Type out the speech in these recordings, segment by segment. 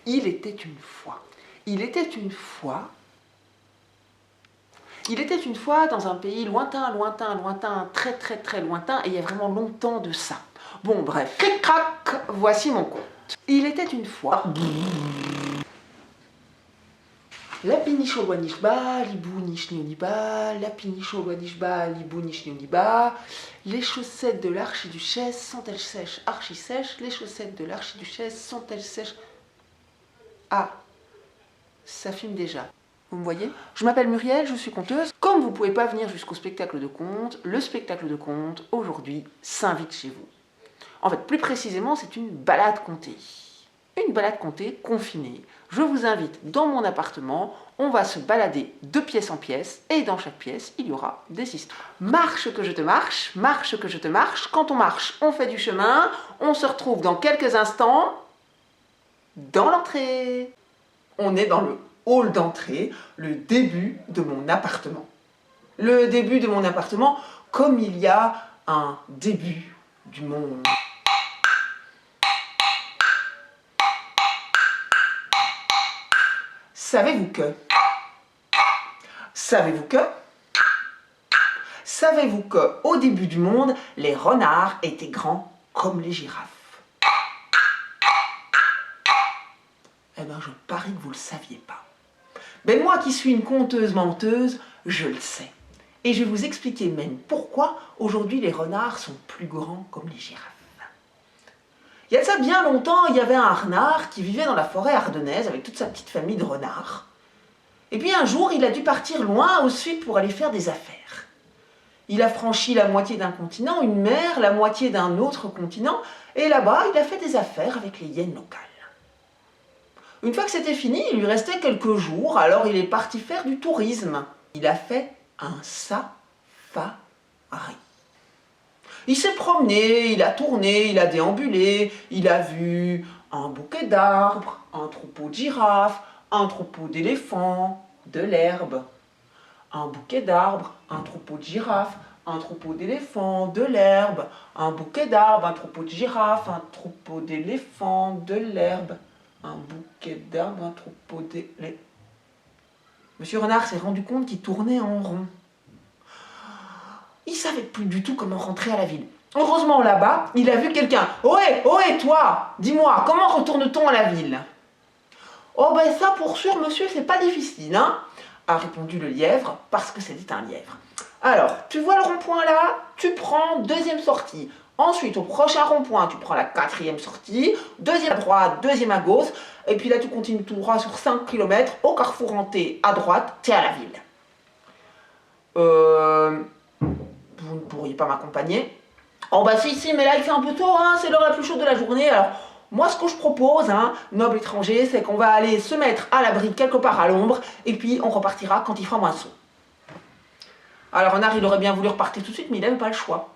Il était une fois. Il était une fois. Il était une fois dans un pays lointain, lointain, lointain, très très très lointain, et il y a vraiment longtemps de ça. Bon bref, cric-crac, voici mon conte. Il était une fois... La piniche au wanishba, libou nishnioniba, la piniche au wanishba, libou nishnioniba, les chaussettes de l'archiduchesse sont-elles sèches, archi sèches, les chaussettes de l'archiduchesse sont-elles sèches? Ah, ça fume déjà. Vous me voyez? Je m'appelle Muriel, je suis conteuse. Comme vous ne pouvez pas venir jusqu'au spectacle de conte, le spectacle de conte, aujourd'hui, s'invite chez vous. En fait, plus précisément, c'est une balade contée. Une balade contée, confinée. Je vous invite dans mon appartement, on va se balader de pièce en pièce, et dans chaque pièce, il y aura des histoires. Marche que je te marche, marche que je te marche. Quand on marche, on fait du chemin, on se retrouve dans quelques instants dans l'entrée. On est dans le hall d'entrée, le début de mon appartement. Le début de mon appartement, comme il y a un début du monde. Savez-vous que? Savez-vous que? Savez-vous que, au début du monde, les renards étaient grands comme les girafes? Eh bien, je parie que vous ne le saviez pas. Mais moi qui suis une conteuse menteuse, je le sais. Et je vais vous expliquer même pourquoi aujourd'hui les renards sont plus grands comme les girafes. Il y a de ça bien longtemps, il y avait un renard qui vivait dans la forêt ardennaise avec toute sa petite famille de renards. Et puis un jour, il a dû partir loin au sud pour aller faire des affaires. Il a franchi la moitié d'un continent, une mer, la moitié d'un autre continent, et là-bas, il a fait des affaires avec les hyènes locales. Une fois que c'était fini, il lui restait quelques jours, alors il est parti faire du tourisme. Il a fait un safari. Il s'est promené, il a tourné, il a déambulé, il a vu un bouquet d'arbres, un troupeau de girafes, un troupeau d'éléphants, de l'herbe. Un bouquet d'arbres, un troupeau de girafes, un troupeau d'éléphants, de l'herbe. Un bouquet d'arbres, un troupeau de girafes, un troupeau d'éléphants, de l'herbe. Un bouquet d'arbres, un troupeau d'éléphants. Monsieur Renard s'est rendu compte qu'il tournait en rond. Il ne savait plus du tout comment rentrer à la ville. Heureusement, là-bas, il a vu quelqu'un. « Ohé, ohé, toi, dis-moi, comment retourne-t-on à la ville ?»« Oh ben ça, pour sûr, monsieur, c'est pas difficile, hein ?» a répondu le lièvre, parce que c'était un lièvre. « Alors, tu vois le rond-point là? Tu prends deuxième sortie. Ensuite, au prochain rond-point, tu prends la quatrième sortie, deuxième à droite, deuxième à gauche, et puis là, tu continues tout droit sur 5 km, au carrefour en T à droite, t'es à la ville. » Vous ne pourriez pas m'accompagner? Oh bah si, mais là il fait un peu tôt, hein, c'est l'heure la plus chaude de la journée, alors moi ce que je propose, hein, noble étranger, c'est qu'on va aller se mettre à l'abri quelque part à l'ombre, et puis on repartira quand il fera moins chaud. Alors Renard, il aurait bien voulu repartir tout de suite, mais il n'avait pas le choix.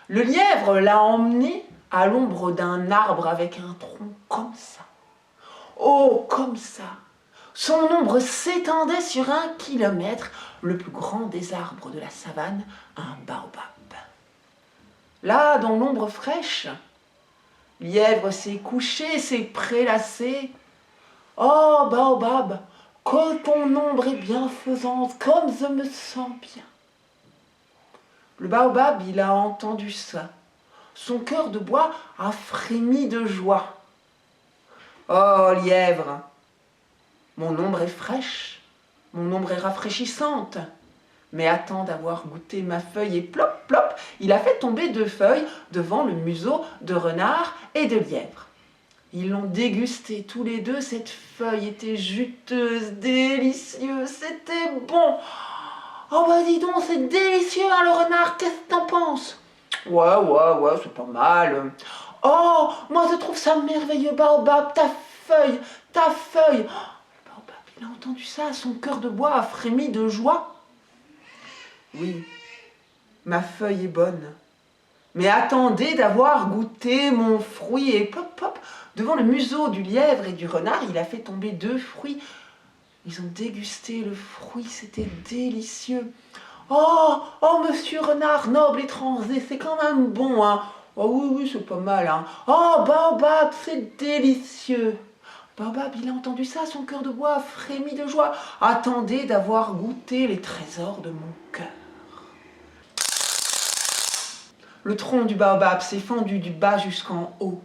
Le lièvre l'a emmené à l'ombre d'un arbre avec un tronc comme ça. Oh, comme ça. Son ombre s'étendait sur 1 kilomètre, le plus grand des arbres de la savane, un baobab. Là, dans l'ombre fraîche, lièvre s'est couché, s'est prélassé. Oh, baobab, que ton ombre est bienfaisante, comme je me sens bien. Le baobab, il a entendu ça. Son cœur de bois a frémi de joie. Oh, lièvre, mon ombre est fraîche, mon ombre est rafraîchissante. Mais attends d'avoir goûté ma feuille et plop, plop, il a fait tomber 2 feuilles devant le museau de Renard et de Lièvre. Ils l'ont dégusté tous les deux, cette feuille était juteuse, délicieuse, c'était bon. Oh bah dis donc, c'est délicieux hein, le renard, qu'est-ce que t'en penses? Ouais, c'est pas mal. Oh, moi je trouve ça merveilleux, baobab, ta feuille, ta feuille. Oh, le baobab, il a entendu ça, son cœur de bois a frémi de joie. Oui, ma feuille est bonne. Mais attendez d'avoir goûté mon fruit. Et pop, pop, devant le museau du lièvre et du renard, il a fait tomber 2 fruits. Ils ont dégusté le fruit, c'était délicieux. Oh, monsieur renard, noble étranger, c'est quand même bon, hein. Oh oui, c'est pas mal, hein. Oh, baobab, c'est délicieux. Baobab, il a entendu ça, son cœur de bois frémit de joie, attendait d'avoir goûté les trésors de mon cœur. Le tronc du baobab s'est fendu du bas jusqu'en haut,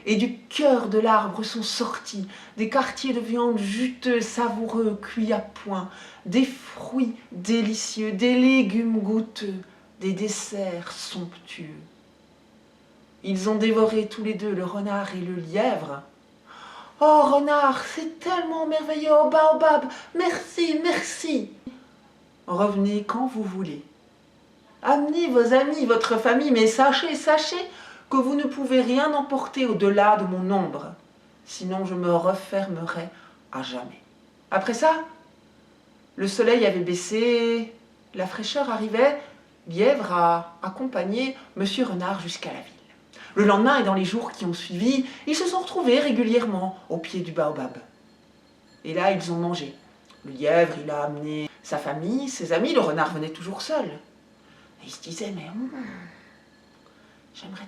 et du cœur de l'arbre sont sortis des quartiers de viande juteux, savoureux, cuits à point, des fruits délicieux, des légumes goûteux, des desserts somptueux. Ils ont dévoré tous les deux, le renard et le lièvre. « Oh, renard, c'est tellement merveilleux, oh baobab, merci, merci !» Revenez quand vous voulez. Amenez vos amis, votre famille, mais sachez que vous ne pouvez rien emporter au-delà de mon ombre, sinon je me refermerai à jamais. Après ça, le soleil avait baissé, la fraîcheur arrivait, Lièvre a accompagné Monsieur Renard jusqu'à la ville. Le lendemain et dans les jours qui ont suivi, ils se sont retrouvés régulièrement au pied du baobab. Et là, ils ont mangé. Le lièvre, il a amené sa famille, ses amis, le renard venait toujours seul. Et il se disait, mais j'aimerais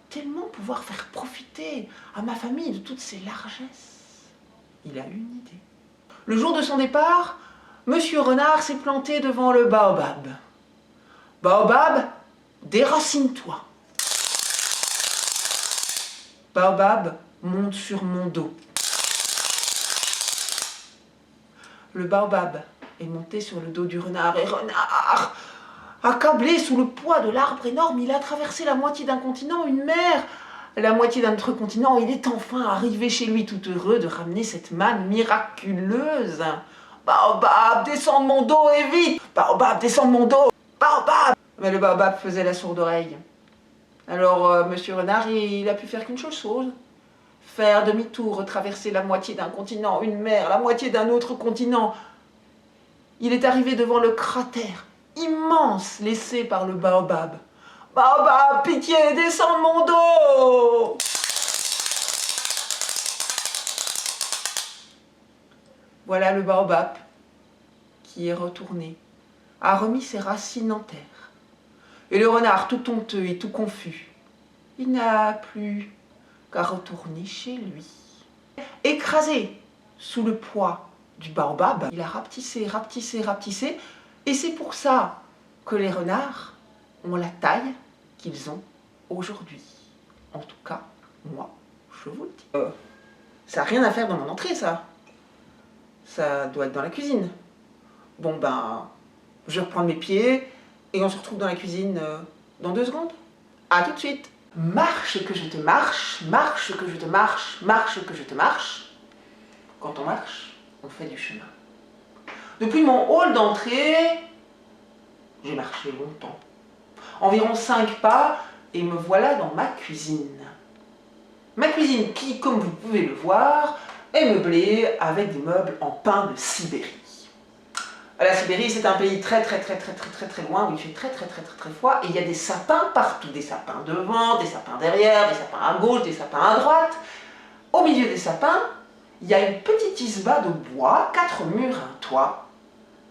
tellement pouvoir faire profiter à ma famille de toutes ces largesses. Il a eu une idée. Le jour de son départ, Monsieur Renard s'est planté devant le baobab. Baobab, déracine-toi. Baobab, monte sur mon dos. Le baobab est monté sur le dos du renard, et Renard, accablé sous le poids de l'arbre énorme, il a traversé la moitié d'un continent, une mer, la moitié d'un autre continent. Il est enfin arrivé chez lui tout heureux de ramener cette manne miraculeuse. Baobab, descends de mon dos et vite! Baobab, descends de mon dos! Baobab! Mais le baobab faisait la sourde oreille. Alors Monsieur Renard, il a pu faire qu'une chose. Faire demi-tour, traverser la moitié d'un continent, une mer, la moitié d'un autre continent. Il est arrivé devant le cratère immense laissé par le baobab. Baobab, pitié, descends de mon dos! Voilà le baobab qui est retourné, a remis ses racines en terre. Et le renard, tout honteux et tout confus, il n'a plus qu'à retourner chez lui. Écrasé sous le poids du baobab, il a rapetissé, et c'est pour ça que les renards ont la taille qu'ils ont aujourd'hui. En tout cas, moi, je vous le dis. Ça n'a rien à faire dans mon entrée, ça. Ça doit être dans la cuisine. Bon ben, je reprends mes pieds et on se retrouve dans la cuisine dans 2 secondes. À tout de suite. Marche que je te marche, marche que je te marche, marche que je te marche. Quand on marche, on fait du chemin. Depuis mon hall d'entrée, j'ai marché longtemps. Environ 5 pas et me voilà dans ma cuisine. Ma cuisine qui, comme vous pouvez le voir, est meublée avec des meubles en pin de Sibérie. La Sibérie, c'est un pays très loin où il fait très froid et il y a des sapins partout, des sapins devant, des sapins derrière, des sapins à gauche, des sapins à droite. Au milieu des sapins, il y a une petite isba de bois, 4 murs, un toit.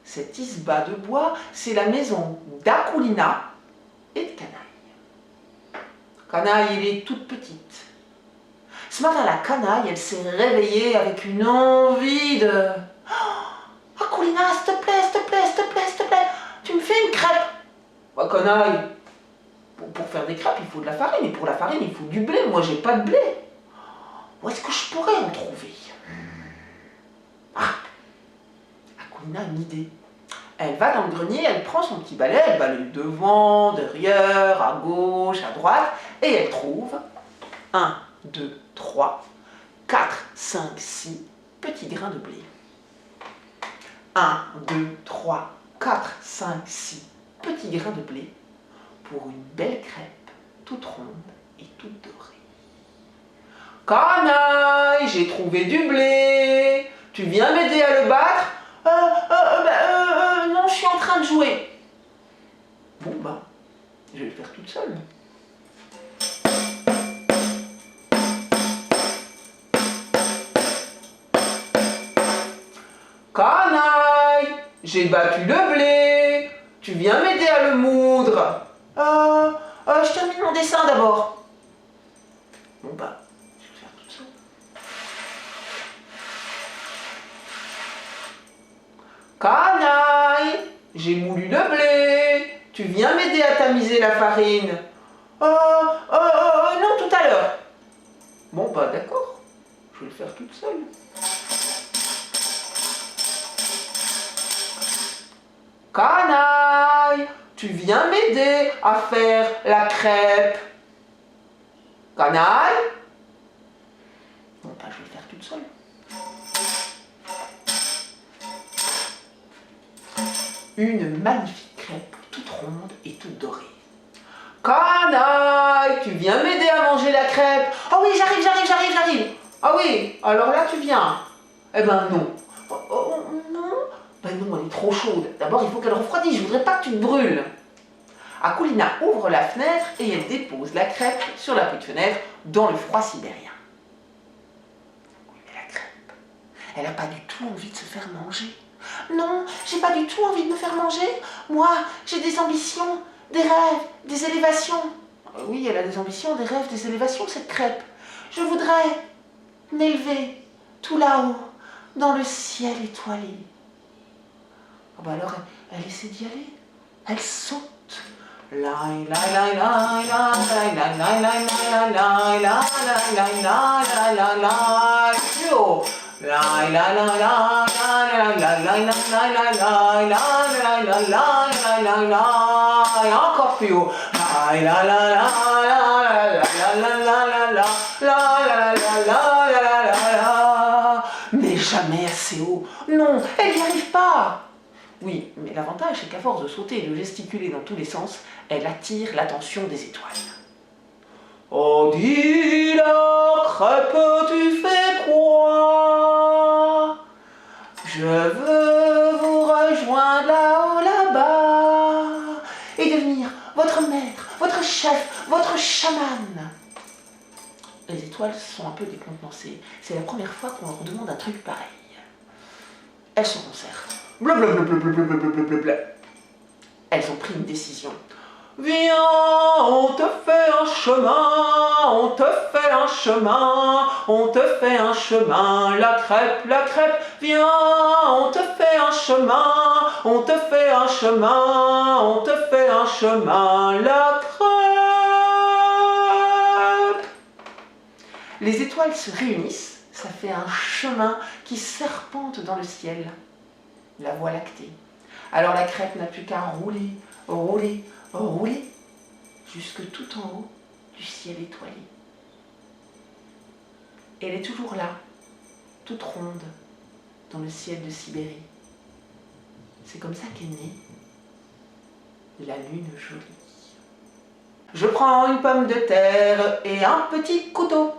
Cette isba de bois, c'est la maison d'Akoulina et de Canaille. Canaille, elle est toute petite. Ce matin, la Canaille, elle s'est réveillée avec une envie de... Oh, Akoulina, s'il te plaît, tu me fais une crêpe. Bah, Canaille, pour faire des crêpes, il faut de la farine, et pour la farine, il faut du blé. Moi, j'ai pas de blé. Où est-ce que je pourrais en trouver? Ah, Akoulina a une idée. Elle va dans le grenier, elle prend son petit balai, elle balaye devant, derrière, à gauche, à droite, et elle trouve 1, 2, 3, 4, 5, 6 petits grains de blé. 1, 2, 3, 4, 5, 6 petits grains de blé pour une belle crêpe toute ronde et toute dorée. Canaille, j'ai trouvé du blé. Tu viens m'aider à le battre? Non, je suis en train de jouer. Bon bah, je vais le faire toute seule. Canaille, j'ai battu le blé. Tu viens m'aider à le moudre? Je termine mon dessin d'abord. Bon bah, je vais le faire toute seule. Canaille, j'ai moulu le blé. Tu viens m'aider à tamiser la farine? Non, tout à l'heure. Bon, bah d'accord, je vais le faire toute seule. Canaille, tu viens m'aider à faire la crêpe? Canaille? Bon, bah je vais le faire toute seule. Une magnifique crêpe, toute ronde et toute dorée. Canaille, tu viens m'aider à manger la crêpe? Oh oui, j'arrive. Ah oui, alors là tu viens. Eh ben non. Non. Ben non, elle est trop chaude. D'abord, il faut qu'elle refroidisse, je voudrais pas que tu te brûles. Akoulina ouvre la fenêtre et elle dépose la crêpe sur la petite fenêtre dans le froid sibérien. Oui, mais la crêpe, elle n'a pas du tout envie de se faire manger. Non, j'ai pas du tout envie de me faire manger. Moi, j'ai des ambitions, des rêves, des élévations. Oui, elle a des ambitions, des rêves, des élévations, cette crêpe. Je voudrais m'élever tout là-haut, dans le ciel étoilé. Oh bah alors, elle essaie d'y aller. Elle saute. Encore plus haut. Mais jamais assez haut. Non, elle n'y arrive pas. Oui, mais l'avantage, c'est qu'à force de sauter et de gesticuler dans tous les sens, elle attire l'attention des étoiles. Oh, dis la crêpe, tu fais quoi? Je veux vous rejoindre là-haut, là-bas, et devenir votre maître, votre chef, votre chaman. Les étoiles sont un peu décontenancées. C'est la première fois qu'on leur demande un truc pareil. Elles se concertent. Blablabla. Elles ont pris une décision. Viens, on te fait un chemin, on te fait un chemin, on te fait un chemin, la crêpe, viens, on te fait un chemin, on te fait un chemin, on te fait un chemin, la crêpe. Les étoiles se réunissent, ça fait un chemin qui serpente dans le ciel, la Voie lactée. Alors la crêpe n'a plus qu'à rouler, jusque tout en haut du ciel étoilé. Elle est toujours là, toute ronde, dans le ciel de Sibérie. C'est comme ça qu'est née la lune jolie. Je prends une pomme de terre et un petit couteau.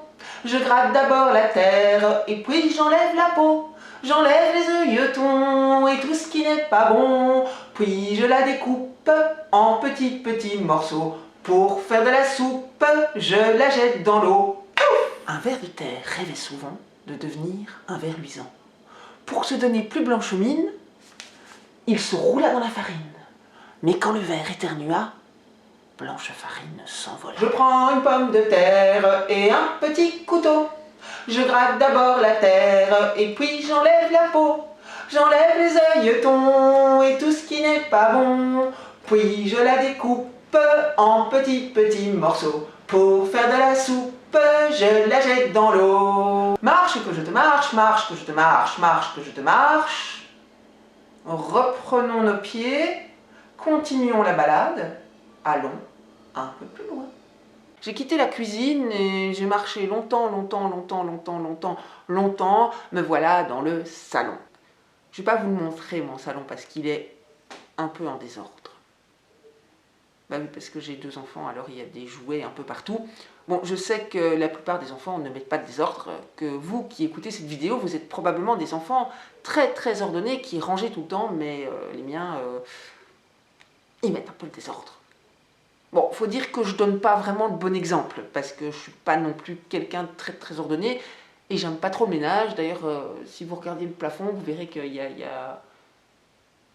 Je gratte d'abord la terre et puis j'enlève la peau. J'enlève les œilletons et tout ce qui n'est pas bon. Puis je la découpe en petits morceaux. Pour faire de la soupe, je la jette dans l'eau. Un ver de terre rêvait souvent de devenir un ver luisant. Pour se donner plus blanche mine, il se roula dans la farine. Mais quand le ver éternua, Blanche Farine s'envola. Je prends une pomme de terre et un petit couteau. Je gratte d'abord la terre et puis j'enlève la peau. J'enlève les œilletons et tout ce qui n'est pas bon. Puis je la découpe en petits morceaux. Pour faire de la soupe, je la jette dans l'eau. Marche que je te marche, marche que je te marche, marche que je te marche. Reprenons nos pieds, continuons la balade, allons un peu plus loin. J'ai quitté la cuisine et j'ai marché longtemps, me voilà dans le salon. Je ne vais pas vous montrer mon salon parce qu'il est un peu en désordre. Bah oui, parce que j'ai 2 enfants, alors il y a des jouets un peu partout. Bon, je sais que la plupart des enfants ne mettent pas de désordre, que vous qui écoutez cette vidéo, vous êtes probablement des enfants très ordonnés, qui rangent tout le temps, mais les miens, ils mettent un peu le désordre. Bon, faut dire que je donne pas vraiment le bon exemple, parce que je suis pas non plus quelqu'un de très ordonné, et j'aime pas trop le ménage. D'ailleurs, si vous regardez le plafond, vous verrez qu'il y a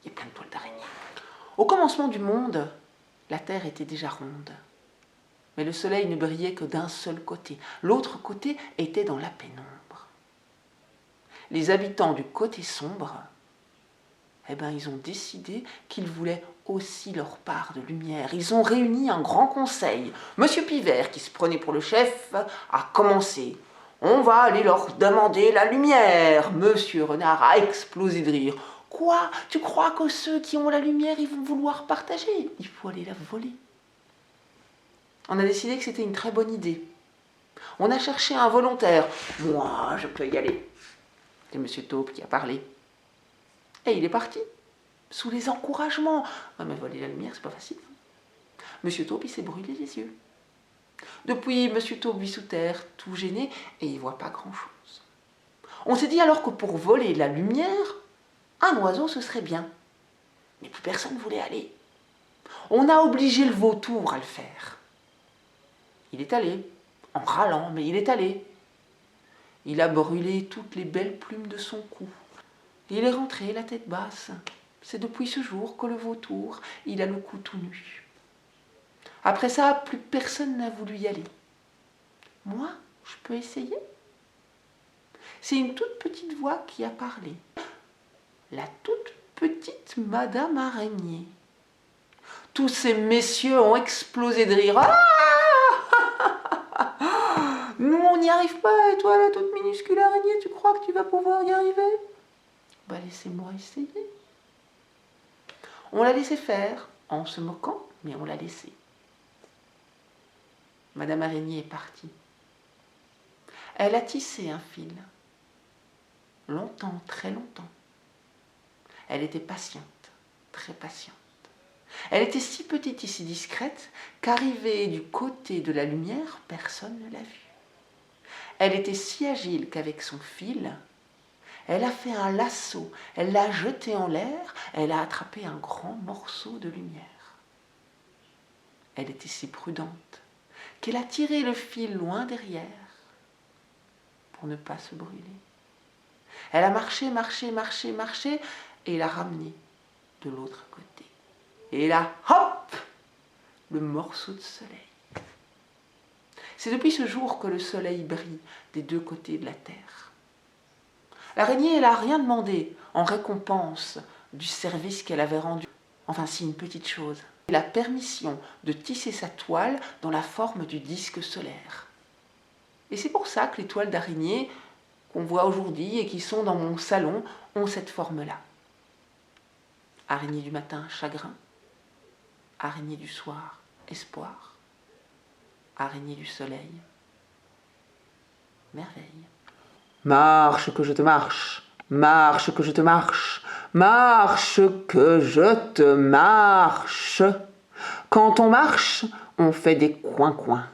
plein de toiles d'araignée. Au commencement du monde, la terre était déjà ronde. Mais le soleil ne brillait que d'un seul côté. L'autre côté était dans la pénombre. Les habitants du côté sombre eh ben, ils ont décidé qu'ils voulaient aussi leur part de lumière. Ils ont réuni un grand conseil. Monsieur Pivert, qui se prenait pour le chef, a commencé. On va aller leur demander la lumière. Monsieur Renard a explosé de rire. Quoi? Tu crois que ceux qui ont la lumière, ils vont vouloir partager? Il faut aller la voler. On a décidé que c'était une très bonne idée. On a cherché un volontaire. Moi, je peux y aller. C'est Monsieur Taupe qui a parlé. Et il est parti, sous les encouragements. Ah, mais voler la lumière, c'est pas facile. Monsieur Taupe, il s'est brûlé les yeux. Depuis, Monsieur Taupe vit sous terre, tout gêné, et il voit pas grand-chose. On s'est dit alors que pour voler la lumière, un oiseau, ce serait bien. Mais plus personne ne voulait aller. On a obligé le vautour à le faire. Il est allé, en râlant, mais il est allé. Il a brûlé toutes les belles plumes de son cou. Il est rentré la tête basse. C'est depuis ce jour que le vautour, il a le cou tout nu. Après ça, plus personne n'a voulu y aller. Moi, je peux essayer. C'est une toute petite voix qui a parlé. La toute petite Madame Araignée. Tous ces messieurs ont explosé de rire. Ah! Nous, on n'y arrive pas, et toi, la toute minuscule araignée, tu crois que tu vas pouvoir y arriver? Bah, laissez-moi essayer. On l'a laissé faire, en se moquant, mais on l'a laissé. Madame Araignée est partie. Elle a tissé un fil. Longtemps, très longtemps. Elle était patiente, très patiente. Elle était si petite et si discrète qu'arrivée du côté de la lumière, personne ne l'a vue. Elle était si agile qu'avec son fil, elle a fait un lasso, elle l'a jeté en l'air, elle a attrapé un grand morceau de lumière. Elle était si prudente qu'elle a tiré le fil loin derrière pour ne pas se brûler. Elle a marché, marché, marché, marché et l'a ramené de l'autre côté. Et là, hop, le morceau de soleil. C'est depuis ce jour que le soleil brille des deux côtés de la terre. L'araignée, elle n'a rien demandé en récompense du service qu'elle avait rendu. Enfin, si, une petite chose. La permission de tisser sa toile dans la forme du disque solaire. Et c'est pour ça que les toiles d'araignée qu'on voit aujourd'hui et qui sont dans mon salon ont cette forme-là. Araignée du matin, chagrin. Araignée du soir, espoir. Araignée du soleil, merveille. Marche que je te marche, marche que je te marche, marche que je te marche. Quand on marche, on fait des coins-coins.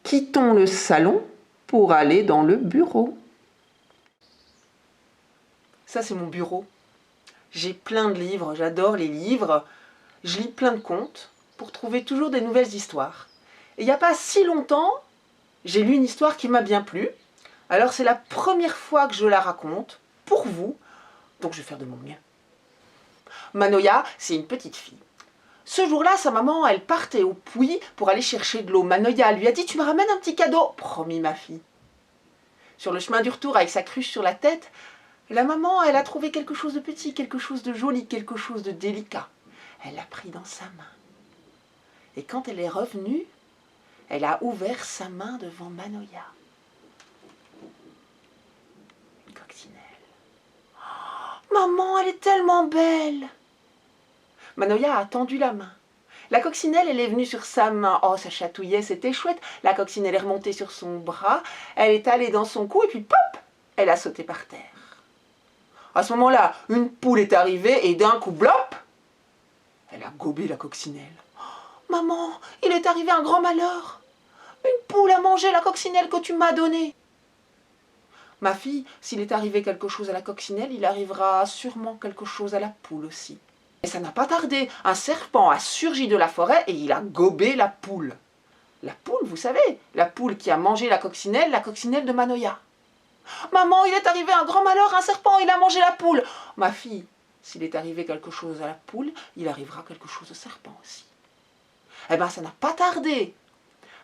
Quittons le salon pour aller dans le bureau. Ça, c'est mon bureau. J'ai plein de livres, j'adore les livres. Je lis plein de contes pour trouver toujours des nouvelles histoires. Et il n'y a pas si longtemps, j'ai lu une histoire qui m'a bien plu. Alors c'est la première fois que je la raconte, pour vous, donc je vais faire de mon mieux. Manoya, c'est une petite fille. Ce jour-là, sa maman, elle partait au puits pour aller chercher de l'eau. Manoya lui a dit « Tu me ramènes un petit cadeau ?» Promis, ma fille. Sur le chemin du retour, avec sa cruche sur la tête, la maman, elle a trouvé quelque chose de petit, quelque chose de joli, quelque chose de délicat. Elle l'a pris dans sa main. Et quand elle est revenue, elle a ouvert sa main devant Manoya. Une coccinelle. Oh, maman, elle est tellement belle! Manoya a tendu la main. La coccinelle, elle est venue sur sa main. Oh, ça chatouillait, c'était chouette. La coccinelle est remontée sur son bras. Elle est allée dans son cou et puis pop, elle a sauté par terre. À ce moment-là, une poule est arrivée et d'un coup, blop, elle a gobé la coccinelle. Oh, maman, il est arrivé un grand malheur. Une poule a mangé la coccinelle que tu m'as donnée. Ma fille, s'il est arrivé quelque chose à la coccinelle, il arrivera sûrement quelque chose à la poule aussi. Et ça n'a pas tardé. Un serpent a surgi de la forêt et il a gobé la poule. La poule, vous savez, la poule qui a mangé la coccinelle de Manoya. Maman, il est arrivé un grand malheur, un serpent, il a mangé la poule. Ma fille, s'il est arrivé quelque chose à la poule, il arrivera quelque chose au serpent aussi. Eh bien, ça n'a pas tardé.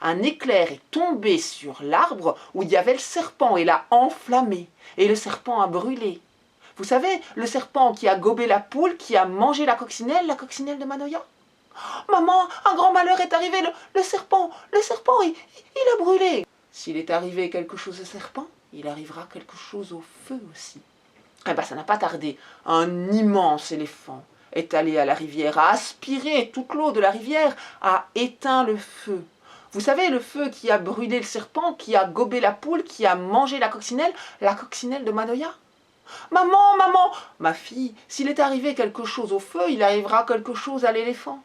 Un éclair est tombé sur l'arbre où il y avait le serpent et l'a enflammé. Et le serpent a brûlé. Vous savez, le serpent qui a gobé la poule, qui a mangé la coccinelle de Manoia. Maman, un grand malheur est arrivé, le serpent, il a brûlé. S'il est arrivé quelque chose au serpent, il arrivera quelque chose au feu aussi. Eh bien, ça n'a pas tardé. Un immense éléphant est allé à la rivière, a aspiré toute l'eau de la rivière, a éteint le feu. Vous savez, le feu qui a brûlé le serpent, qui a gobé la poule, qui a mangé la coccinelle de Manoia. Maman, maman, ma fille, s'il est arrivé quelque chose au feu, il arrivera quelque chose à l'éléphant.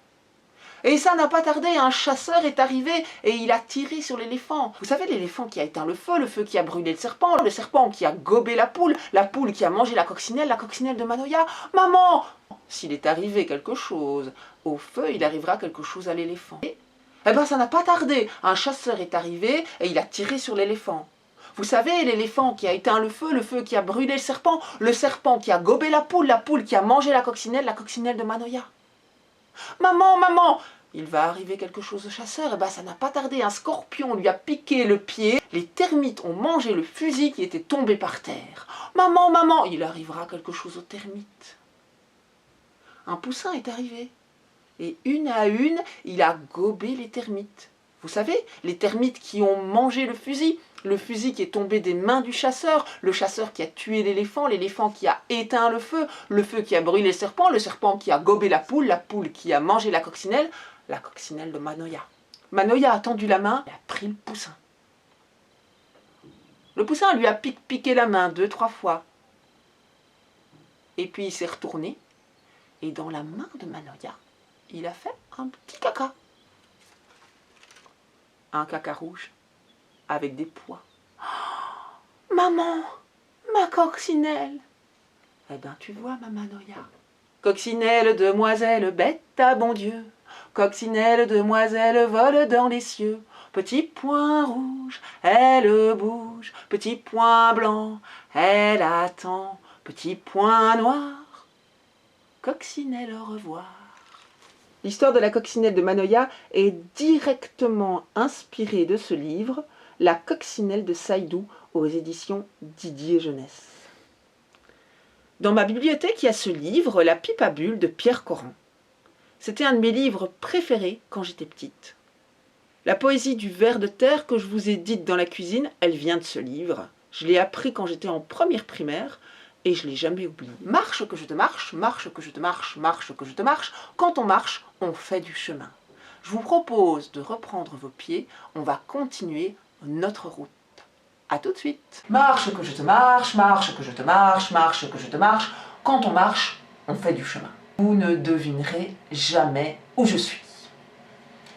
Et ça n'a pas tardé, un chasseur est arrivé et il a tiré sur l'éléphant. Vous savez, l'éléphant qui a éteint le feu qui a brûlé le serpent qui a gobé la poule qui a mangé la coccinelle de Manoia. Maman, s'il est arrivé quelque chose au feu, il arrivera quelque chose à l'éléphant. Eh bien, ça n'a pas tardé, un chasseur est arrivé et il a tiré sur l'éléphant. Vous savez, l'éléphant qui a éteint le feu qui a brûlé le serpent qui a gobé la poule qui a mangé la coccinelle de Manoia. Maman, maman, il va arriver quelque chose au chasseur, et ça n'a pas tardé, un scorpion lui a piqué le pied, les termites ont mangé le fusil qui était tombé par terre. Maman, maman, il arrivera quelque chose aux termites. Un poussin est arrivé, et une à une, il a gobé les termites. Vous savez, les termites qui ont mangé le fusil qui est tombé des mains du chasseur, le chasseur qui a tué l'éléphant qui a éteint le feu qui a brûlé le serpent qui a gobé la poule qui a mangé la coccinelle de Manoia. Manoia a tendu la main et a pris le poussin. Le poussin lui a piqué la main 2-3 fois. Et puis il s'est retourné, et dans la main de Manoia, il a fait un petit caca. Un caca rouge, avec des pois. Oh, maman, ma coccinelle. Eh bien, tu vois, ma Manoia. Coccinelle, demoiselle, bête à bon Dieu. Coccinelle, demoiselle, vole dans les cieux. Petit point rouge, elle bouge. Petit point blanc, elle attend. Petit point noir, coccinelle, au revoir. L'histoire de la coccinelle de Manoia est directement inspirée de ce livre, La coccinelle de Saïdou, aux éditions Didier Jeunesse. Dans ma bibliothèque, il y a ce livre, La pipe à bulles de Pierre Coran. C'était un de mes livres préférés quand j'étais petite. La poésie du ver de terre que je vous ai dite dans la cuisine, elle vient de ce livre. Je l'ai appris quand j'étais en première primaire et je ne l'ai jamais oublié. Marche que je te marche, marche que je te marche, marche que je te marche. Quand on marche, on fait du chemin. Je vous propose de reprendre vos pieds, on va continuer notre route. A tout de suite. Marche que je te marche, marche que je te marche, marche que je te marche. Quand on marche, on fait du chemin. Vous ne devinerez jamais où je suis.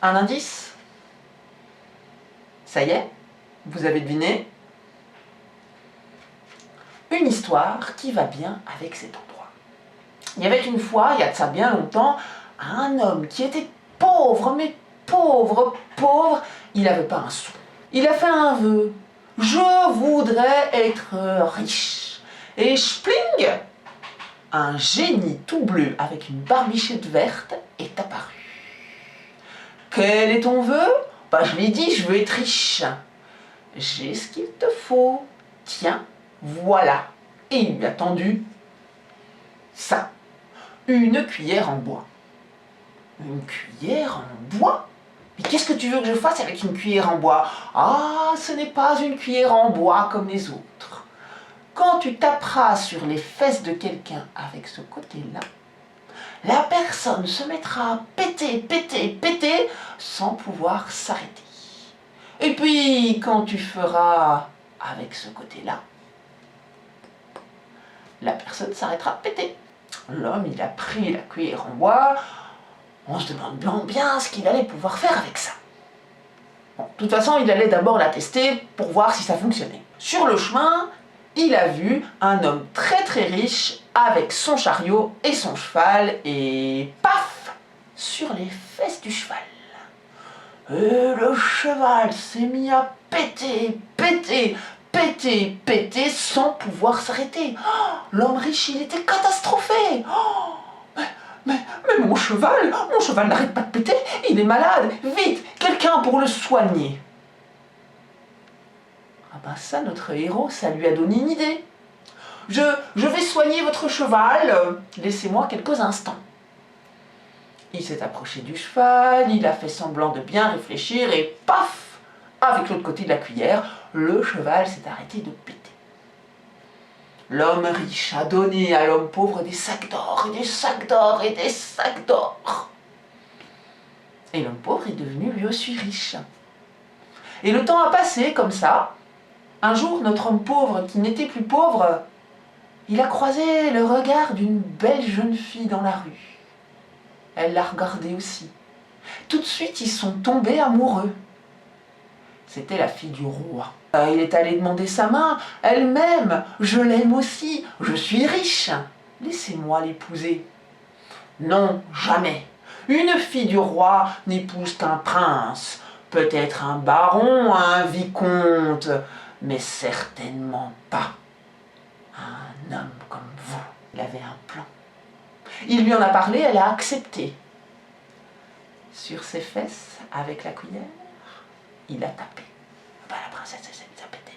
Un indice? Ça y est, vous avez deviné? Une histoire qui va bien avec cet endroit. Il y avait une fois, il y a de ça bien longtemps, un homme qui était pauvre, mais pauvre, il n'avait pas un sou. Il a fait un vœu. Je voudrais être riche. Et spling, un génie tout bleu avec une barbichette verte est apparu. Quel est ton vœu? Je lui ai dit, je veux être riche. J'ai ce qu'il te faut. Tiens, voilà. Et il lui a tendu ça. Une cuillère en bois. Une cuillère en bois? Mais qu'est-ce que tu veux que je fasse avec une cuillère en bois? Ah, ce n'est pas une cuillère en bois comme les autres. Quand tu taperas sur les fesses de quelqu'un avec ce côté-là, la personne se mettra à péter, péter, péter, sans pouvoir s'arrêter. Et puis, quand tu feras avec ce côté-là, la personne s'arrêtera de péter. L'homme, il a pris la cuillère en bois. On se demande bien ce qu'il allait pouvoir faire avec ça. Bon, de toute façon, il allait d'abord la tester pour voir si ça fonctionnait. Sur le chemin, il a vu un homme très très riche avec son chariot et son cheval et paf, sur les fesses du cheval. Et le cheval s'est mis à péter, péter, péter, péter sans pouvoir s'arrêter. Oh, l'homme riche, il était catastrophé. Oh, mais mon cheval n'arrête pas de péter, il est malade. Vite, quelqu'un pour le soigner. Ah ça, notre héros, ça lui a donné une idée. je vais soigner votre cheval. Laissez-moi quelques instants. » Il s'est approché du cheval, il a fait semblant de bien réfléchir et paf! Avec l'autre côté de la cuillère, le cheval s'est arrêté de péter. L'homme riche a donné à l'homme pauvre des sacs d'or, et des sacs d'or, et des sacs d'or. Et l'homme pauvre est devenu lui aussi riche. Et le temps a passé comme ça. Un jour, notre homme pauvre, qui n'était plus pauvre, il a croisé le regard d'une belle jeune fille dans la rue. Elle l'a regardé aussi. Tout de suite, ils sont tombés amoureux. C'était la fille du roi. Il est allé demander sa main. Elle m'aime, je l'aime aussi, je suis riche. Laissez-moi l'épouser. Non, jamais. Une fille du roi n'épouse qu'un prince. Peut-être un baron, un vicomte, mais certainement pas un homme comme vous. Il avait un plan. Il lui en a parlé, elle a accepté. Sur ses fesses, avec la cuillère, il a tapé. La princesse, elle s'est mise à péter.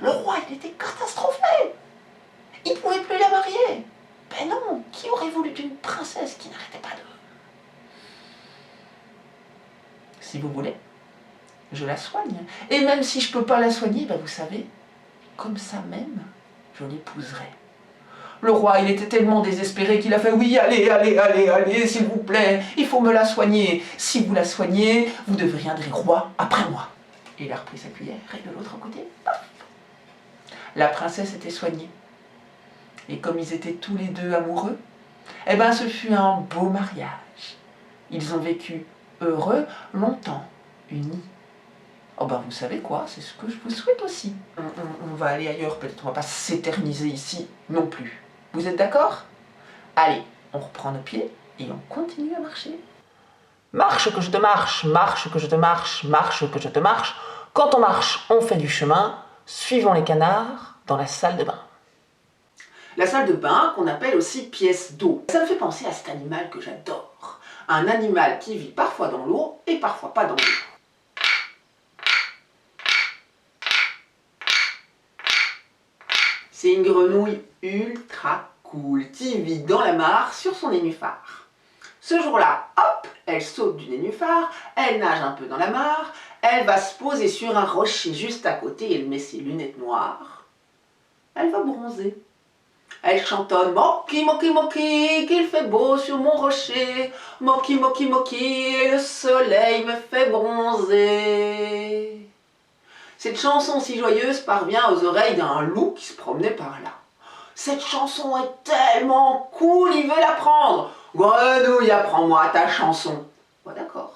Le roi, il était catastrophé. Il ne pouvait plus la marier. Ben non, qui aurait voulu d'une princesse qui n'arrêtait pas de... Si vous voulez, je la soigne. Et même si je ne peux pas la soigner, ben vous savez, comme ça même, je l'épouserai. Le roi, il était tellement désespéré qu'il a fait « Oui, allez, s'il vous plaît, il faut me la soigner. Si vous la soignez, vous deviendrez roi après moi. » Il a repris sa cuillère et de l'autre côté, paf, la princesse était soignée. Et comme ils étaient tous les deux amoureux, eh ben ce fut un beau mariage. Ils ont vécu heureux, longtemps, unis. Oh ben vous savez quoi, c'est ce que je vous souhaite aussi. On va aller ailleurs, peut-être on va pas s'éterniser ici non plus. Vous êtes d'accord? Allez, on reprend nos pieds et on continue à marcher. Marche que je te marche, marche que je te marche, marche que je te marche. Quand on marche, on fait du chemin. Suivons les canards dans la salle de bain. La salle de bain, qu'on appelle aussi pièce d'eau. Ça me fait penser à cet animal que j'adore. Un animal qui vit parfois dans l'eau et parfois pas dans l'eau. C'est une grenouille ultra cool qui vit dans la mare sur son nénuphar. Ce jour-là, hop, elle saute du nénuphar, elle nage un peu dans la mare, elle va se poser sur un rocher juste à côté, elle met ses lunettes noires. Elle va bronzer. Elle chantonne « Moki, moki, moki, qu'il fait beau sur mon rocher. Moki, moki, moki, et le soleil me fait bronzer. » Cette chanson si joyeuse parvient aux oreilles d'un loup qui se promenait par là. Cette chanson est tellement cool, il veut l'apprendre. « Grenouille, apprends-moi ta chanson. » Bon, d'accord.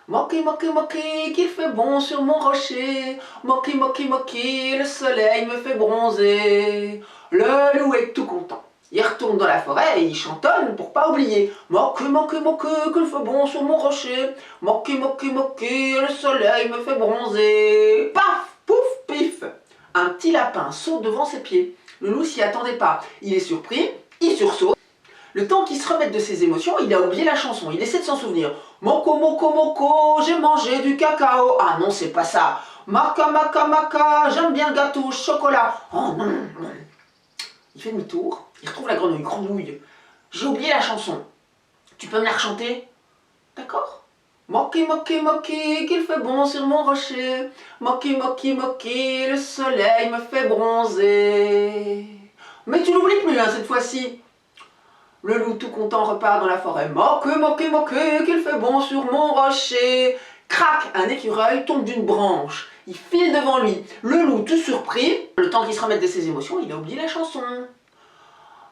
Moki, moki, moki, qu'il fait bon sur mon rocher. Moki, moki, moki, le soleil me fait bronzer. Le loup est tout content. Il retourne dans la forêt et il chantonne pour pas oublier. Moki, moki, moki, qu'il fait bon sur mon rocher. Moki, moki, moki, le soleil me fait bronzer. Paf, pouf, pif. Un petit lapin saute devant ses pieds. Le loup s'y attendait pas. Il est surpris, il sursaute. Le temps qu'il se remette de ses émotions, il a oublié la chanson. Il essaie de s'en souvenir. Moko, moko, moko, j'ai mangé du cacao. Ah non, c'est pas ça. Maka, maka, maka, j'aime bien le gâteau au chocolat. Oh non, non. Il fait demi-tour, il retrouve la grenouille. Grenouille, j'ai oublié la chanson. Tu peux me la rechanter? D'accord. Moki, moki, moki, qu'il fait bon sur mon rocher. Moki, moki, moki, le soleil me fait bronzer. Mais tu l'oublies plus, hein, cette fois-ci. Le loup tout content repart dans la forêt. Moki, moki, moki, qu'il fait bon sur mon rocher. Crac, un écureuil tombe d'une branche. Il file devant lui. Le loup tout surpris, le temps qu'il se remette de ses émotions, il a oublié la chanson.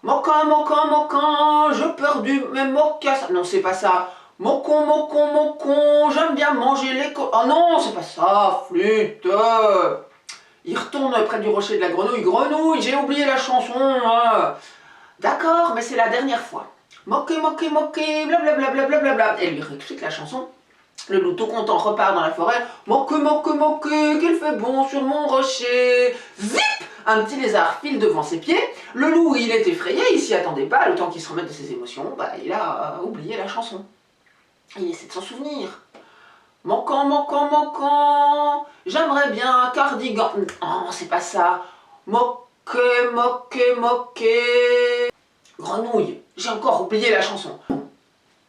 Mocan, mocan, mocan, je perdu mes mocassins. Non, c'est pas ça. Mocon, mocon, mocon, j'aime bien manger les Oh non, c'est pas ça, flûte. Il retourne près du rocher de la grenouille. Grenouille, j'ai oublié la chanson. Hein. D'accord, mais c'est la dernière fois. Moqué, moqué, moqué, blablabla, blablabla. Elle lui réexplique la chanson. Le loup tout content repart dans la forêt. Moqué, moqué, moqué, qu'il fait bon sur mon rocher. Zip! Un petit lézard file devant ses pieds. Le loup, il est effrayé, il s'y attendait pas. Le temps qu'il se remette de ses émotions, bah, il a oublié la chanson. Il essaie de s'en souvenir. Moquant, moquant, moquant, j'aimerais bien un cardigan. Oh, c'est pas ça. Moquer, moquer, moquer. Grenouille, j'ai encore oublié la chanson.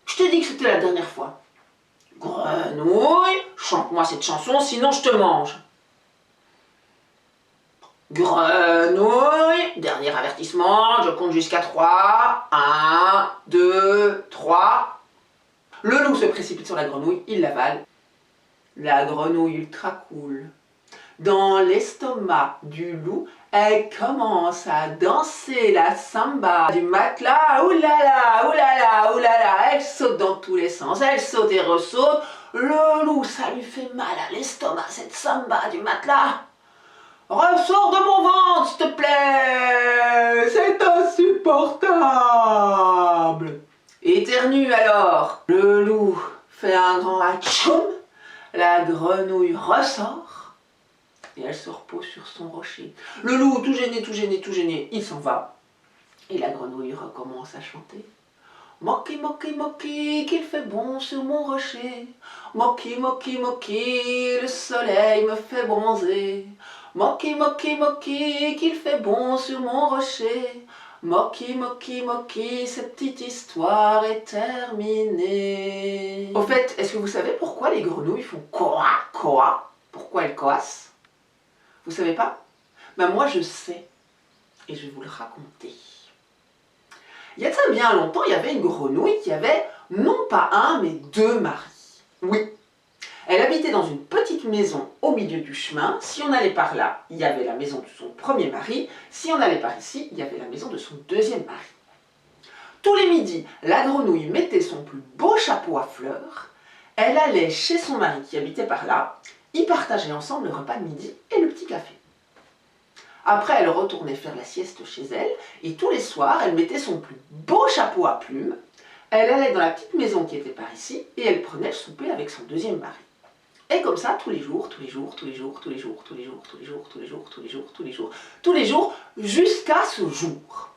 Je te dis que c'était la dernière fois. Grenouille, chante-moi cette chanson, sinon je te mange. Grenouille, dernier avertissement, je compte jusqu'à 3. 1, 2, 3. Le loup se précipite sur la grenouille, il l'avale. La grenouille ultra cool. Dans l'estomac du loup, elle commence à danser la samba du matelas. Oulala, oulala, oulala, elle saute dans tous les sens, elle saute et ressaute. Le loup, ça lui fait mal à l'estomac, cette samba du matelas. Ressors de mon ventre, s'il te plaît, c'est insupportable. Éternue alors. Le loup fait un grand atchoum, la grenouille ressort et elle se repose sur son rocher. Le loup, tout gêné, tout gêné, tout gêné, il s'en va. Et la grenouille recommence à chanter. Moki, moki, moki, qu'il fait bon sur mon rocher. Moki, moki, moki, le soleil me fait bronzer. Moki, moki, moki, qu'il fait bon sur mon rocher. Moki, moki, moki, cette petite histoire est terminée. Au fait, est-ce que vous savez pourquoi les grenouilles font koa, koa? Pourquoi elles coassent? Vous savez pas? Ben moi je sais, et je vais vous le raconter. Il y a très bien longtemps, il y avait une grenouille qui avait non pas un, mais 2 maris. Oui. Elle habitait dans une petite maison au milieu du chemin. Si on allait par là, il y avait la maison de son premier mari. Si on allait par ici, il y avait la maison de son deuxième mari. Tous les midis, la grenouille mettait son plus beau chapeau à fleurs. Elle allait chez son mari qui habitait par là. Ils partageaient ensemble le repas de midi et le petit café. Après, elle retournait faire la sieste chez elle. Et tous les soirs, elle mettait son plus beau chapeau à plumes. Elle allait dans la petite maison qui était par ici. Et elle prenait le souper avec son deuxième mari. Et comme ça, tous les jours, tous les jours, tous les jours, tous les jours, tous les jours, tous les jours, tous les jours, tous les jours, tous les jours, tous les jours, jusqu'à ce jour.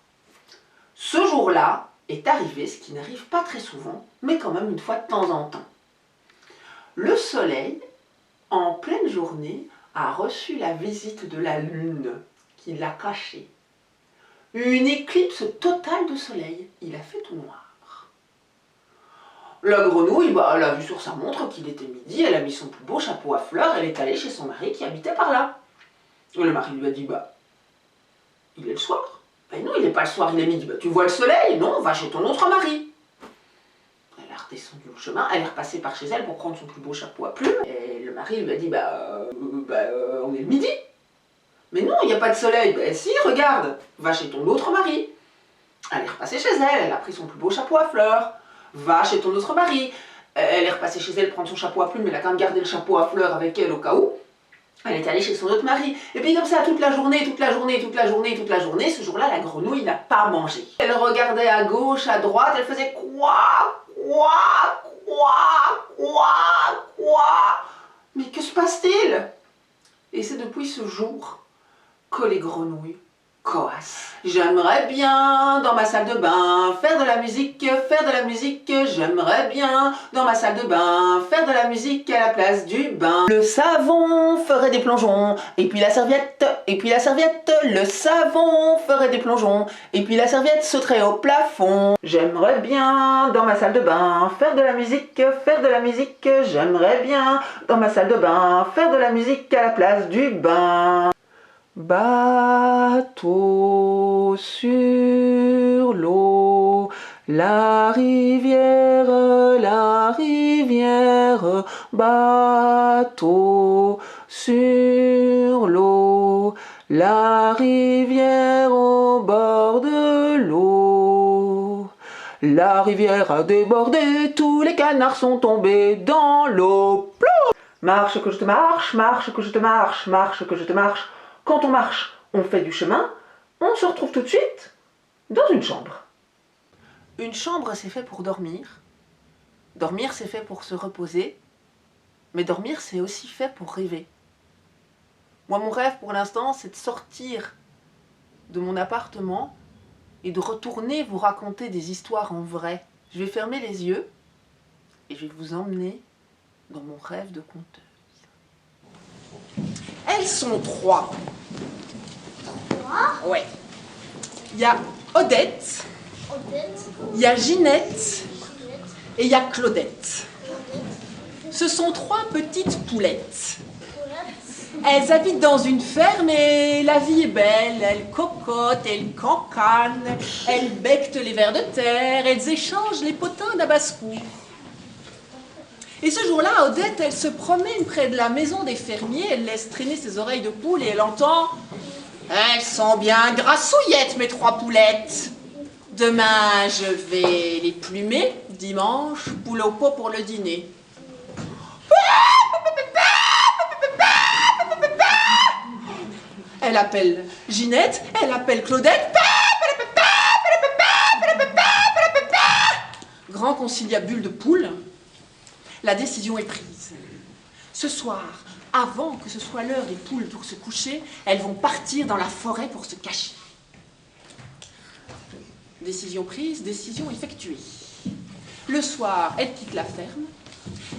Ce jour-là est arrivé, ce qui n'arrive pas très souvent, mais quand même une fois de temps en temps. Le soleil, en pleine journée, a reçu la visite de la lune, qui l'a caché. Une éclipse totale de soleil, il a fait tout noir. La grenouille, elle a vu sur sa montre qu'il était midi, elle a mis son plus beau chapeau à fleurs, elle est allée chez son mari qui habitait par là. Et le mari lui a dit, il est le soir. Ben non, il n'est pas le soir, il est midi. Tu vois le soleil? Non, va chez ton autre mari. Elle a redescendu le chemin, elle est repassée par chez elle pour prendre son plus beau chapeau à plumes. Et le mari lui a dit, on est le midi. Mais non, il n'y a pas de soleil. Ben si, regarde, va chez ton autre mari. Elle est repassée chez elle, elle a pris son plus beau chapeau à fleurs. Va chez ton autre mari. Elle est repassée chez elle prendre son chapeau à plumes, mais elle a quand même gardé le chapeau à fleurs avec elle au cas où. Elle est allée chez son autre mari. Et puis comme ça, toute la journée, toute la journée, toute la journée, toute la journée, ce jour-là, la grenouille n'a pas mangé. Elle regardait à gauche, à droite, elle faisait quoi, quoi, quoi, quoi, quoi. Mais que se passe-t-il? Et c'est depuis ce jour que les grenouilles coassent. J'aimerais bien dans ma salle de bain faire de la musique, j'aimerais bien dans ma salle de bain faire de la musique à la place du bain. Le savon ferait des plongeons, et puis la serviette, le savon ferait des plongeons, et puis la serviette sauterait au plafond. J'aimerais bien dans ma salle de bain faire de la musique, j'aimerais bien dans ma salle de bain faire de la musique à la place du bain. Bateau sur l'eau, la rivière, bateau sur l'eau, la rivière au bord de l'eau. La rivière a débordé, tous les canards sont tombés dans l'eau. Marche que je te marche, marche que je te marche, marche que je te marche. Quand on marche, on fait du chemin, on se retrouve tout de suite dans une chambre. Une chambre, c'est fait pour dormir. Dormir, c'est fait pour se reposer. Mais dormir, c'est aussi fait pour rêver. Moi, mon rêve, pour l'instant, c'est de sortir de mon appartement et de retourner vous raconter des histoires en vrai. Je vais fermer les yeux et je vais vous emmener dans mon rêve de conteuse. Elles sont 3. Ouais. Il y a Odette, il y a Ginette et il y a Claudette. Ce sont 3 petites poulettes. Elles habitent dans une ferme et la vie est belle. Elles cocotent, elles cancanent, elles becquent les vers de terre, elles échangent les potins de la basse-cour. Et ce jour-là, Odette, elle se promène près de la maison des fermiers, elle laisse traîner ses oreilles de poule et elle entend « Elles sont bien grassouillettes, mes 3 poulettes. Demain, je vais les plumer, dimanche, poule au pot pour le dîner. » Elle appelle Ginette, elle appelle Claudette. Grand conciliabule de poules. La décision est prise. Ce soir, avant que ce soit l'heure des poules pour se coucher, elles vont partir dans la forêt pour se cacher. Décision prise, décision effectuée. Le soir, elles quittent la ferme,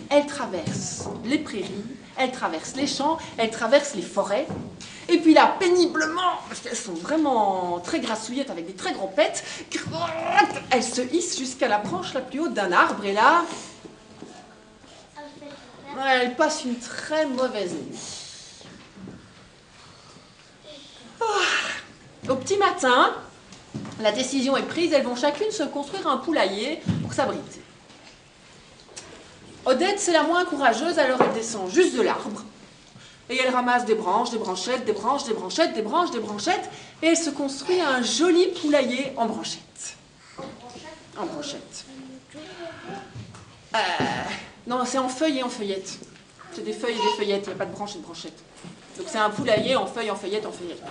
elles traversent les prairies, elles traversent les champs, elles traversent les forêts. Et puis là, péniblement, parce qu'elles sont vraiment très grassouillettes avec des très gros pets, elles se hissent jusqu'à la branche la plus haute d'un arbre et là, elles passent une très mauvaise nuit. Au petit matin, la décision est prise, elles vont chacune se construire un poulailler pour s'abriter. Odette, c'est la moins courageuse, alors elle descend juste de l'arbre. Et elle ramasse des branches, des branchettes, des branches, des branchettes, des branches, des branchettes, et elle se construit un joli poulailler en branchettes. En branchettes. Non, c'est en feuilles et en feuillettes. C'est des feuilles et des feuillettes, il n'y a pas de branches et de branchettes. Donc c'est un poulailler en feuilles, en feuillettes, en feuillettes.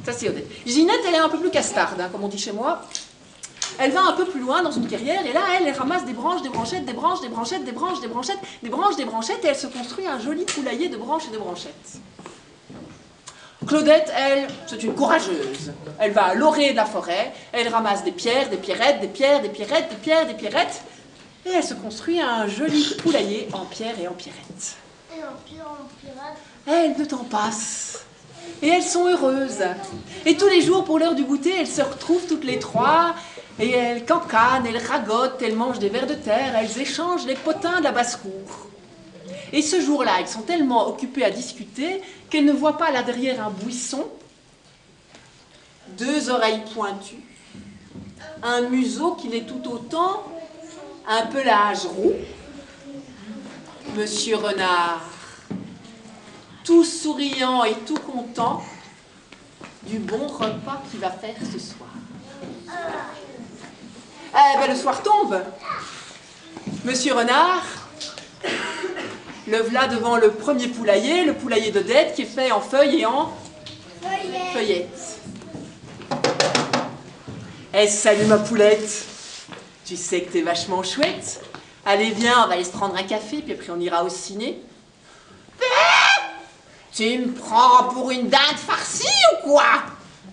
Ça c'est Odette. Ginette, elle est un peu plus castarde, hein, comme on dit chez moi. Elle va un peu plus loin dans une carrière, et là, elle ramasse des branches, des branchettes, des branches, des branchettes, des branches, des branchettes, des branches, des branchettes, et elle se construit un joli poulailler de branches et de branchettes. Claudette, elle, c'est une courageuse. Elle va à l'orée de la forêt, elle ramasse des pierres, des pierrettes, des pierres, des pierrettes, des pierres, des pierrettes, et elle se construit un joli poulailler en pierre et en pierrettes. Et en pierre, en pirate. Elle ne t'en passe. Et elles sont heureuses. Et tous les jours, pour l'heure du goûter, elles se retrouvent toutes les 3, et elles cancanent, elles ragotent, elles mangent des vers de terre, elles échangent les potins de la basse-cour. Et ce jour-là, elles sont tellement occupées à discuter qu'elles ne voient pas là derrière un buisson 2 oreilles pointues, un museau qui l'est tout autant, un pelage roux, Monsieur Renard, tout souriant et tout content du bon repas qu'il va faire ce soir. Eh ben, le soir tombe. Monsieur Renard, le voilà devant le premier poulailler, le poulailler d'Odette, qui est fait en feuilles et en feuillettes. Eh, salut ma poulette. Tu sais que t'es vachement chouette. Allez, viens, on va aller se prendre un café, puis après on ira au ciné. Tu me prends pour une dinde farcie ou quoi?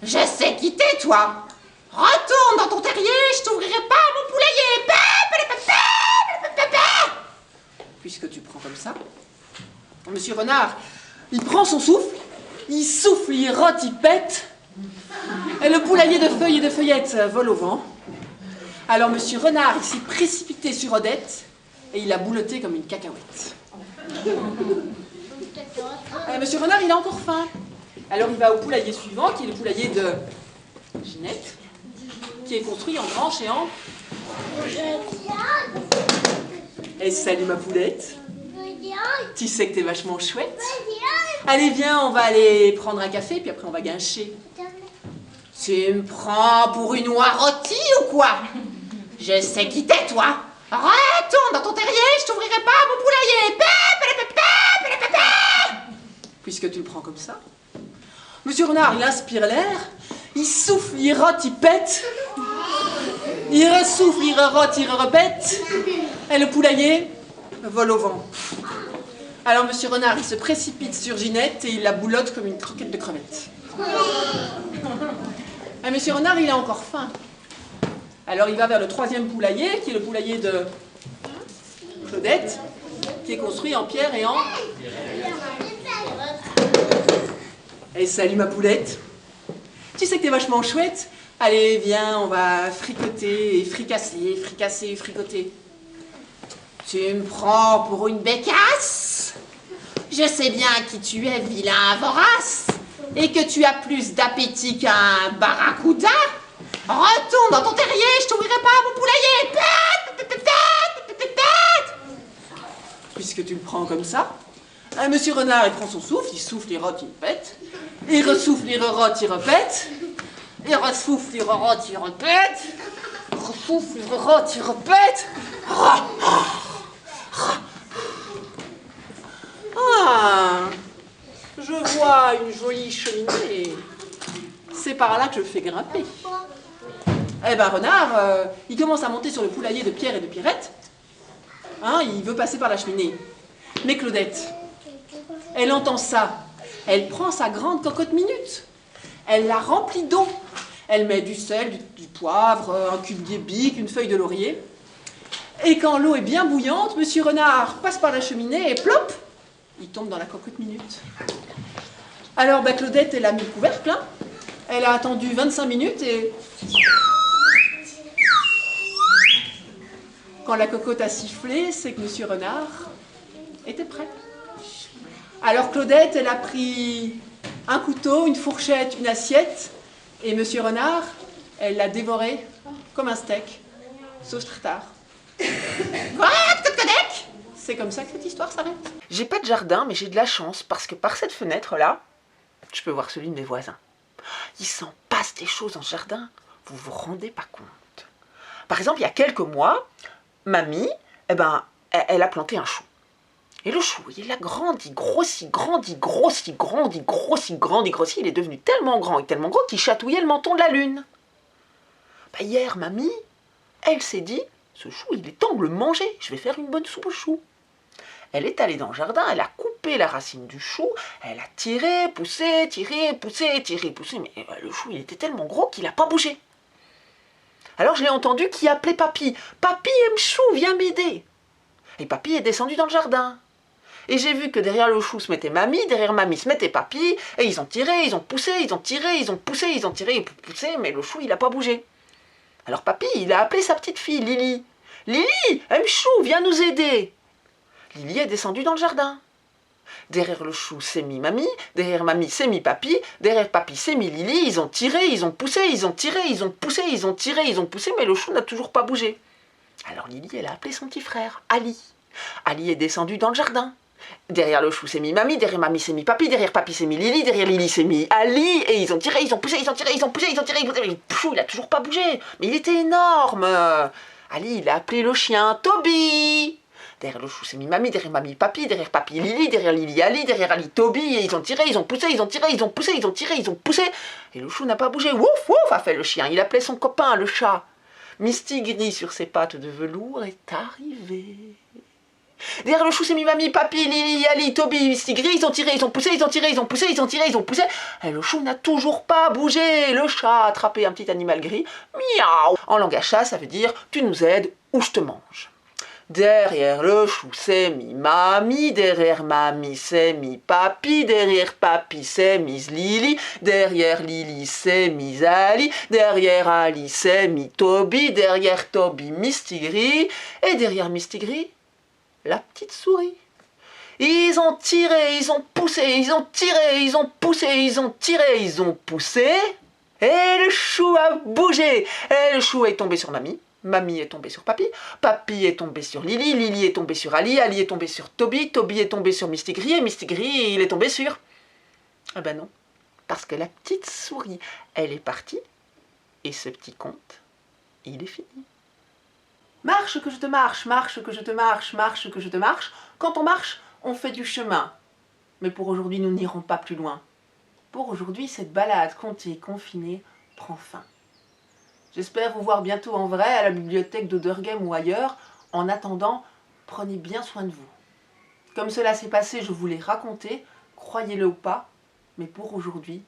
Je sais qui t'es, toi. Retourne dans ton terrier, je t'ouvrirai pas mon poulailler. Puisque tu prends comme ça, Monsieur Renard, il prend son souffle, il souffle, il rote, il pète, et le poulailler de feuilles et de feuillettes vole au vent. Alors Monsieur Renard, il s'est précipité sur Odette, et il l'a boulottée comme une cacahuète. Monsieur Renard, il a encore faim. Alors il va au poulailler suivant, qui est le poulailler de Ginette, qui est construit en branches et en... Et salut ma poulette. Tu sais que t'es vachement chouette. Allez, viens, on va aller prendre un café, puis après on va guincher. Tu me prends pour une oie rôtie ou quoi? Je sais qui t'es, toi. Retourne dans ton terrier, je t'ouvrirai pas mon poulailler. Puisque tu le prends comme ça. Monsieur Renard, il inspire l'air, il souffle, il rote, il pète. Il ressouffle, il rote, il répète. Et le poulailler vole au vent. Alors Monsieur Renard, il se précipite sur Ginette et il la boulotte comme une croquette de crevette. Et Monsieur Renard, il a encore faim. Alors il va vers le 3e poulailler, qui est le poulailler de Claudette, qui est construit en pierre et en... Et salut ma poulette. Tu sais que t'es vachement chouette. Allez, viens, on va fricoter, fricasser, fricasser, fricoter. Tu me prends pour une bécasse? Je sais bien qui tu es, vilain vorace, et que tu as plus d'appétit qu'un barracuda. Retourne dans ton terrier, je t'ouvrirai pas mon poulailler. Puisque tu le prends comme ça, Monsieur Renard, il prend son souffle, il souffle, il rote, il pète. Il ressouffle, il rote, il repète. Il ressouffle, il rote, il repète. Il ressouffle, il rote, il repète. Ah, je vois une jolie cheminée. C'est par là que je fais grimper. Eh ben, Renard, il commence à monter sur le poulailler de Pierre et de Pierrette. Hein, il veut passer par la cheminée. Mais Claudette, elle entend ça. Elle prend sa grande cocotte minute. Elle la remplit d'eau. Elle met du sel, du poivre, un cube de bique, une feuille de laurier. Et quand l'eau est bien bouillante, Monsieur Renard passe par la cheminée et plop, il tombe dans la cocotte minute. Alors Claudette, elle a mis le couvercle. Hein. Elle a attendu 25 minutes et... Quand la cocotte a sifflé, c'est que Monsieur Renard était prêt. Alors Claudette, elle a pris un couteau, une fourchette, une assiette, et Monsieur Renard, elle l'a dévoré comme un steak, sauce tartare. C'est comme ça que cette histoire s'arrête. J'ai pas de jardin, mais j'ai de la chance, parce que par cette fenêtre-là, je peux voir celui de mes voisins. Il s'en passe des choses dans ce jardin, vous vous rendez pas compte. Par exemple, il y a quelques mois, mamie, elle a planté un chou. Et le chou, il a grandi, grossi, grandi, grossi, grandi, grossi, grandi, grossi. Il est devenu tellement grand et tellement gros qu'il chatouillait le menton de la lune. Hier, mamie, elle s'est dit, ce chou, il est temps de le manger. Je vais faire une bonne soupe au chou. Elle est allée dans le jardin, elle a coupé la racine du chou, elle a tiré, poussé, tiré, poussé, tiré, poussé. Mais le chou, il était tellement gros qu'il n'a pas bougé. Alors je l'ai entendu qui appelait Papy. Papy aime chou, viens m'aider. Et Papy est descendu dans le jardin. Et j'ai vu que derrière le chou se mettait mamie, derrière mamie se mettait papy, et ils ont tiré, ils ont poussé, ils ont tiré, ils ont poussé, ils ont tiré, et poussé, mais le chou, il n'a pas bougé. Alors papy, il a appelé sa petite fille, Lily. Lily, aime chou, viens nous aider. Lily est descendue dans le jardin. Derrière le chou, c'est mis mamie, derrière mamie, c'est mis papy, derrière papy, c'est mis Lily, ils ont tiré, ils ont poussé, ils ont tiré, ils ont poussé, ils ont tiré, ils ont poussé, mais le chou n'a toujours pas bougé. Alors Lily, elle a appelé son petit frère, Ali. Ali est descendu dans le jardin. Derrière le chou, c'est mis mamie, derrière mamie, c'est mis papy, derrière papy, c'est mis Lily, derrière Lily, c'est mis Ali, et ils ont tiré, ils ont poussé, ils ont tiré, ils ont poussé, ils ont tiré, le chou, il a toujours pas bougé, mais il était énorme. Ali, il a appelé le chien Toby. Derrière le chou, c'est mis mamie, derrière mamie, papy, derrière papy, Lily, derrière Lily, Ali, derrière Ali, Toby, et ils ont tiré, ils ont poussé, ils ont tiré, ils ont poussé, ils ont tiré, ils ont poussé, et le chou n'a pas bougé. Wouf, wouf, a fait le chien, il appelait son copain, le chat. Mistigris, sur ses pattes de velours, est arrivé. Derrière le chou, c'est mis mamie, papy, Lily, Ali, Toby, Mistigris, ils ont tiré, ils ont poussé, ils ont tiré, ils ont poussé, ils ont tiré, ils ont poussé, et le chou n'a toujours pas bougé. Le chat a attrapé un petit animal gris, miaou. En langage chat, ça veut dire tu nous aides ou je te mange. Derrière le chou, c'est mis mamie, derrière mamie, c'est mis papy, derrière papy, c'est Miss Lily, derrière Lily, c'est Miss Ali, derrière Ali, c'est mis Toby, derrière Toby, Mistigris, et derrière Mistigris, la petite souris. Ils ont tiré, ils ont poussé, ils ont tiré, ils ont poussé, ils ont tiré, ils ont poussé, et le chou a bougé, et le chou est tombé sur mamie. Mamie est tombée sur papy, papy est tombé sur Lily, Lily est tombée sur Ali, Ali est tombé sur Toby, Toby est tombé sur Mistigris, et Mistigris, il est tombé sur... Ah ben non, parce que la petite souris, elle est partie, et ce petit conte, il est fini. Marche que je te marche, marche que je te marche, marche que je te marche. Quand on marche, on fait du chemin. Mais pour aujourd'hui, nous n'irons pas plus loin. Pour aujourd'hui, cette balade contée, confinée, prend fin. J'espère vous voir bientôt en vrai à la bibliothèque d'Oderghem ou ailleurs. En attendant, prenez bien soin de vous. Comme cela s'est passé, je vous l'ai raconté, croyez-le ou pas, mais pour aujourd'hui,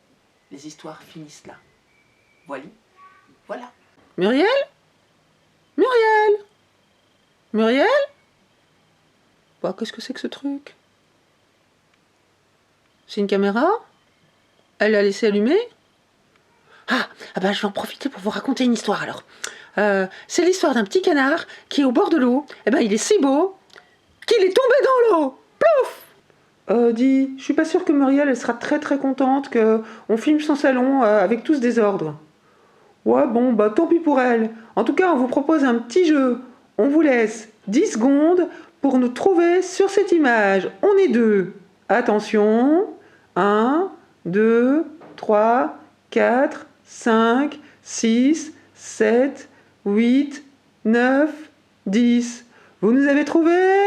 les histoires finissent là. Voilà. Muriel ? Muriel ? Muriel ? Bah, qu'est-ce que c'est que ce truc ? C'est une caméra ? Elle l'a laissée allumer ? Bah, je vais en profiter pour vous raconter une histoire alors. C'est l'histoire d'un petit canard qui est au bord de l'eau. Eh ben, il est si beau qu'il est tombé dans l'eau. Plouf! Dis, je suis pas sûre que Muriel elle sera très très contente qu'on filme son salon avec tout ce désordre. Ouais, bon, bah tant pis pour elle. En tout cas, on vous propose un petit jeu. On vous laisse 10 secondes pour nous trouver sur cette image. On est deux. Attention. 1, 2, 3, 4, 5, 6, 7, 8, 9, 10. Vous nous avez trouvés ?